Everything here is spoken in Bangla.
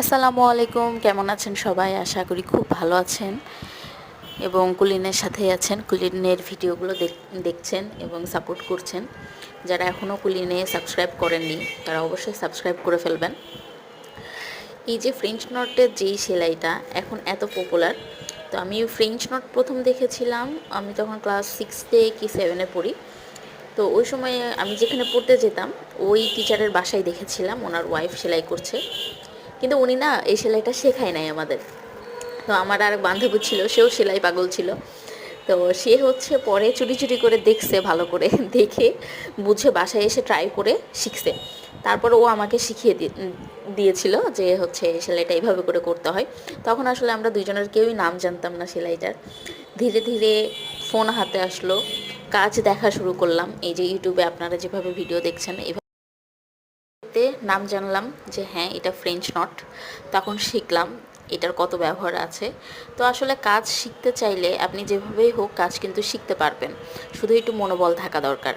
আসসালামু আলাইকুম, কেমন আছেন সবাই? আশা করি খুব ভালো আছেন এবং কুলিনের সাথেই আছেন। কুলিনের ভিডিওগুলো দেখছেন এবং সাপোর্ট করছেন। যারা এখনও কুলিনে সাবস্ক্রাইব করেননি তারা অবশ্যই সাবস্ক্রাইব করে ফেলবেন। এই যে ফ্রেঞ্চ নটের যেই সেলাইটা এখন এত পপুলার, তো আমি ফ্রেঞ্চ নট প্রথম দেখেছিলাম আমি তখন ক্লাস 6-এ কি 7-এ পড়ি। তো ওই সময়ে আমি যেখানে পড়তে যেতাম ওই টিচারের বাসায় দেখেছিলাম ওনার ওয়াইফ সেলাই করছে, কিন্তু উনি না এই সেলাইটা শেখায় নাই আমাদের। তো আমার আর বান্ধবী ছিল, সেও সেলাই পাগল ছিল। তো সে হচ্ছে পরে চুরি চুরি করে দেখছে, ভালো করে দেখে বুঝে বাসায় এসে ট্রাই করে শিখছে। তারপর ও আমাকে শিখিয়ে দিয়েছিল যে হচ্ছে সেলাইটা এইভাবে করে করতে হয়। তখন আসলে আমরা দুইজনের কেউই নাম জানতাম না সেলাইটার। ধীরে ধীরে ফোন হাতে আসলো, কাজ দেখা শুরু করলাম। এই যে ইউটিউবে আপনারা যেভাবে ভিডিও দেখছেন এইভাবে নাম জানলাম যে হ্যাঁ এটা ফ্রেঞ্চ নট। তখন শিখলাম এটার কত ব্যবহার আছে। তো আসলে কাজ শিখতে চাইলে আপনি যেভাবেই হোক কাজ কিন্তু শিখতে পারবেন, শুধু একটু মনোবল থাকা দরকার।